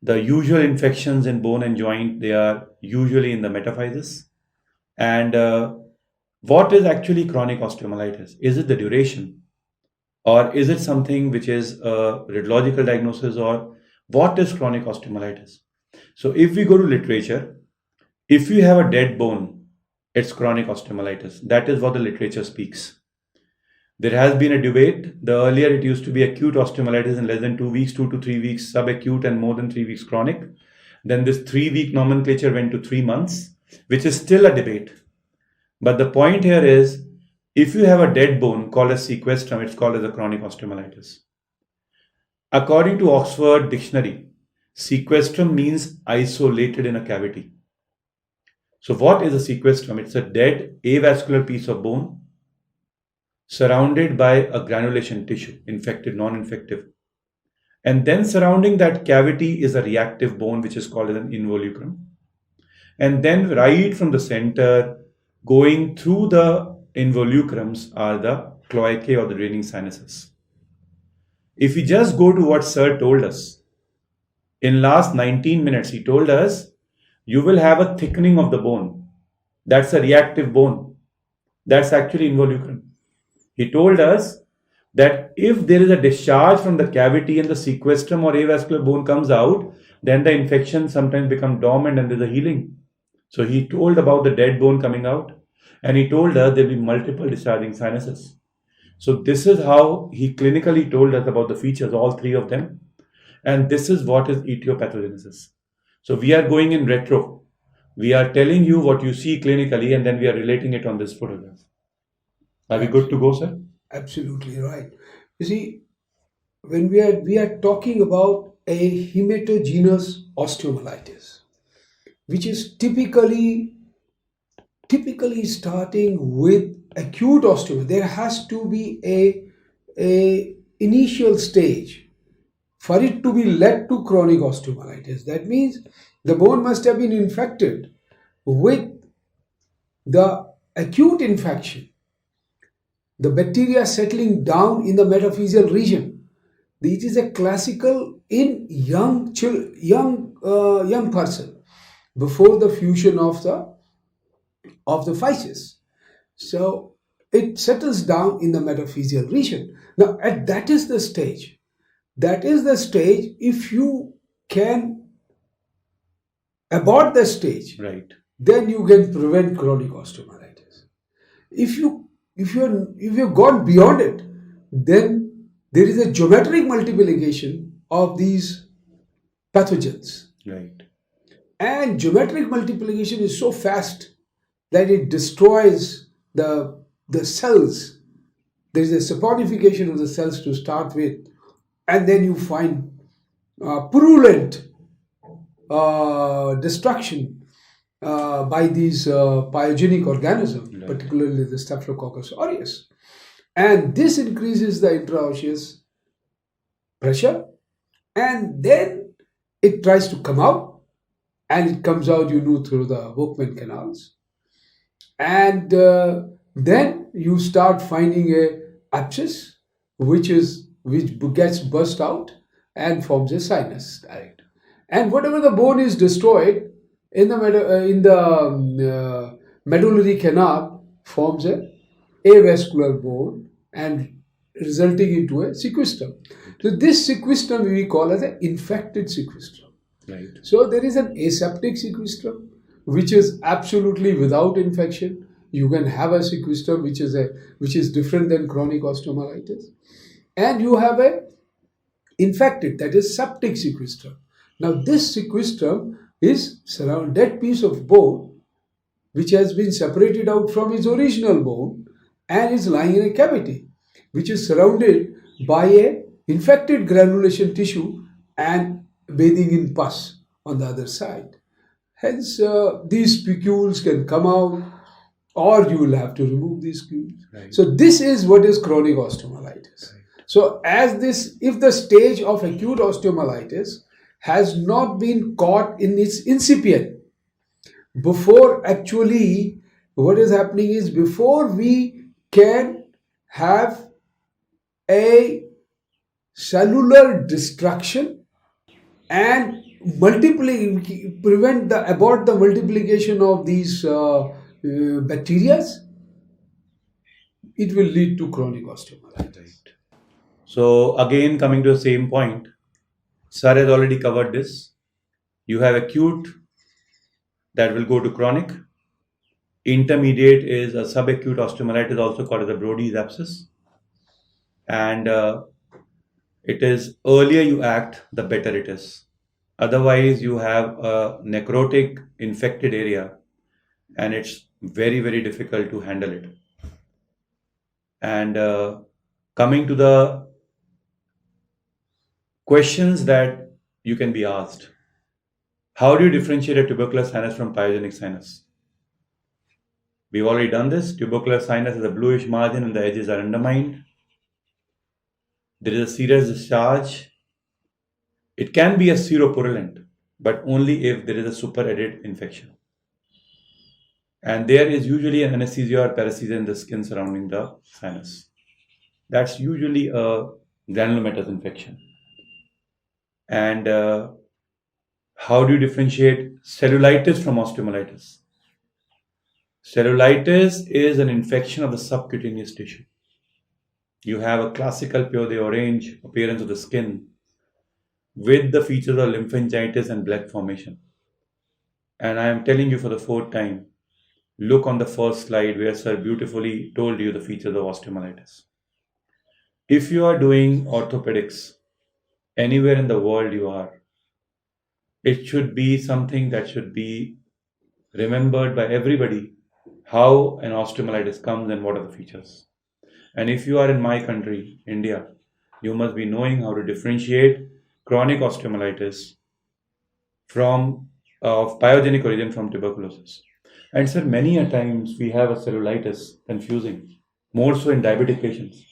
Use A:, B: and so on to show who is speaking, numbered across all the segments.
A: The usual infections in bone and joint, they are usually in the metaphysis. And what is actually chronic osteomyelitis? Is it the duration? Or is it something which is a radiological diagnosis? Or what is chronic osteomyelitis? So if we go to literature, if you have a dead bone, it's chronic osteomyelitis. That is what the literature speaks. There has been a debate. The earlier it used to be acute osteomyelitis in less than 2 weeks, 2 to 3 weeks, subacute, and more than 3 weeks chronic. Then this 3 week nomenclature went to 3 months, which is still a debate. But the point here is, if you have a dead bone called as sequestrum, it's called as a chronic osteomyelitis. According to Oxford Dictionary, sequestrum means isolated in a cavity. So what is a sequestrum? It's a dead avascular piece of bone surrounded by a granulation tissue, infected, non-infective. And then surrounding that cavity is a reactive bone, which is called as an involucrum. And then right from the center, going through the involucrums are the cloacae or the draining sinuses. If we just go to what Sir told us, in last 19 minutes, he told us, you will have a thickening of the bone. That's a reactive bone. That's actually involucrum. He told us that if there is a discharge from the cavity and the sequestrum or avascular bone comes out, then the infection sometimes becomes dormant and there's a healing. So he told about the dead bone coming out, and he told us there will be multiple discharging sinuses. So this is how he clinically told us about the features, all three of them. And this is what is etiopathogenesis. So we are going in retro. We are telling you what you see clinically, and then we are relating it on this photograph. Are we good to go, sir?
B: Absolutely right. You see, when we are talking about a hematogenous osteomyelitis, which is typically starting with acute osteomyelitis, there has to be a initial stage for it to be led to chronic osteomyelitis. That means the bone must have been infected with the acute infection, the bacteria settling down in the metaphyseal region. It is a classical in young person before the fusion of the physis. So it settles down in the metaphyseal region. Now, that is the stage. That is the stage. If you can abort the stage,
A: Right.
B: then you can prevent chronic osteomyelitis. If you've gone beyond it, then there is a geometric multiplication of these pathogens.
A: Right.
B: And geometric multiplication is so fast that it destroys the cells. There is a saponification of the cells to start with, and then you find purulent destruction by these pyogenic organisms,
A: Right.
B: particularly the Staphylococcus aureus. And this increases the intraosseous pressure, and then it tries to come out, and it comes out, through the Volkmann canals. And then you start finding a abscess, which gets burst out and forms a sinus. Right? And whatever the bone is destroyed in the medullary canal forms a avascular bone and resulting into a sequestrum. So this sequestrum we call as an infected sequestrum.
A: Right.
B: So there is an aseptic sequestrum, which is absolutely without infection. You can have a sequestrum which is different than chronic osteomyelitis, and you have a infected, that is septic sequestrum. Now this sequestrum is dead piece of bone which has been separated out from its original bone and is lying in a cavity, which is surrounded by a infected granulation tissue and bathing in pus on the other side. Hence, these spicules can come out, or you will have to remove these spicules.
A: Right.
B: So this is what is chronic osteomyelitis.
A: Right.
B: So if the stage of acute osteomyelitis has not been caught in its incipient, before actually what is happening is, before we can have a cellular destruction and abort the multiplication of these bacteria, it will lead to chronic osteomyelitis.
A: So again, coming to the same point, Sir has already covered this. You have acute that will go to chronic. Intermediate is a subacute osteomyelitis, also called as a Brody's abscess. And it is earlier you act, the better it is. Otherwise, you have a necrotic infected area and it's very, very difficult to handle it. And coming to the questions that you can be asked. How do you differentiate a tubercular sinus from pyogenic sinus? We've already done this. Tubercular sinus has a bluish margin and the edges are undermined. There is a serous discharge. It can be a seropurulent, but only if there is a superadded infection. And there is usually an anesthesia or paresthesia in the skin surrounding the sinus. That's usually a granulomatous infection. And how do you differentiate cellulitis from osteomyelitis? Cellulitis is an infection of the subcutaneous tissue. You have a classical pure orange appearance of the skin with the features of lymphangitis and black formation. And I am telling you for the fourth time, look on the first slide where Sir beautifully told you the features of osteomyelitis. If you are doing orthopedics anywhere in the world you are, it should be something that should be remembered by everybody, how an osteomyelitis comes and what are the features. And if you are in my country, India, you must be knowing how to differentiate chronic osteomyelitis from of pyogenic origin from tuberculosis. And sir, many a times we have a cellulitis confusing, more so in diabetic patients.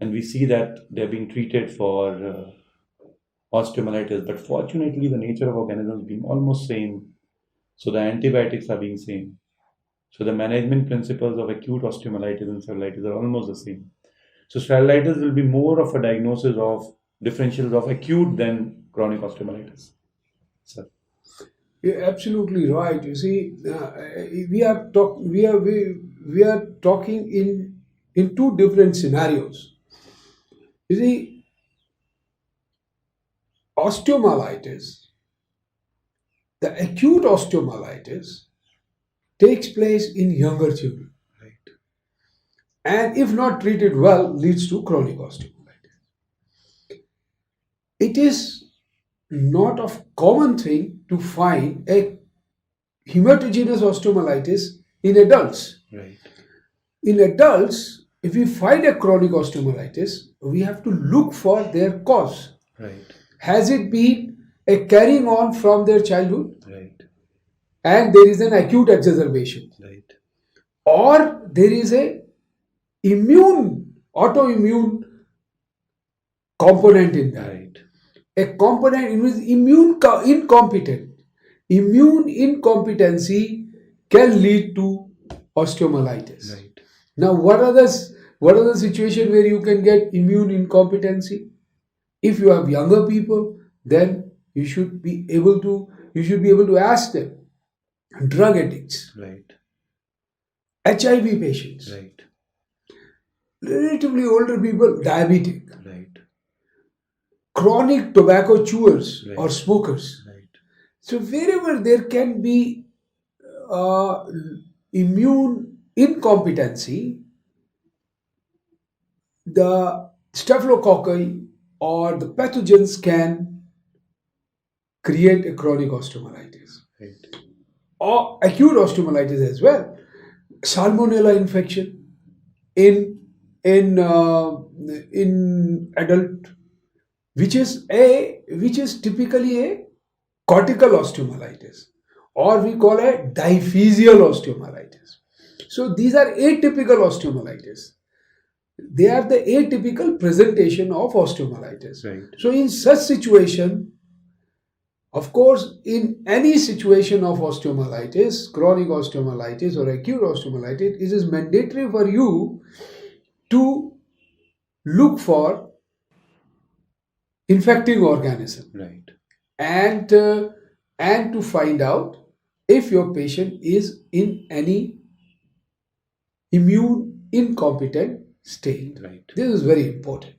A: And we see that they're being treated for osteomyelitis, but fortunately the nature of organisms being almost same, so the antibiotics are being same. So the management principles of acute osteomyelitis and cellulitis are almost the same. So cellulitis will be more of a diagnosis of differentials of acute than chronic osteomyelitis. Sir.
B: You're absolutely right. You see, we are talking in two different scenarios. You see, osteomyelitis, the acute osteomyelitis takes place in younger children.
A: Right.
B: And if not treated well, leads to chronic osteomyelitis. It is not a common thing to find a hematogenous osteomyelitis in adults.
A: Right.
B: In adults, if we find a chronic osteomyelitis, we have to look for their cause.
A: Right.
B: Has it been a carrying on from their childhood?
A: Right.
B: And there is an acute exacerbation.
A: Right.
B: Or there is a autoimmune component in that.
A: Right.
B: A component is immune incompetent. Immune incompetency can lead to osteomyelitis.
A: Right.
B: Now, what are the situation where you can get immune incompetency? If you have younger people, then you should be able to ask them. Drug addicts,
A: Right.
B: HIV patients,
A: Right.
B: relatively older people, diabetic,
A: Right.
B: chronic tobacco chewers
A: Right.
B: or smokers.
A: Right.
B: So wherever there can be immune incompetency, the staphylococci or the pathogens can create a chronic osteomyelitis
A: Right.
B: or acute osteomyelitis as well. Salmonella infection in adult, which is typically a cortical osteomyelitis, or we call a diphysial osteomyelitis. So these are atypical osteomyelitis. They are the atypical presentation of osteomyelitis.
A: Right.
B: So in such situation, of course, in any situation of osteomyelitis, chronic osteomyelitis or acute osteomyelitis, it is mandatory for you to look for infecting organism.
A: Right.
B: and and to find out if your patient is in any immune incompetent state.
A: Right.
B: This is very important.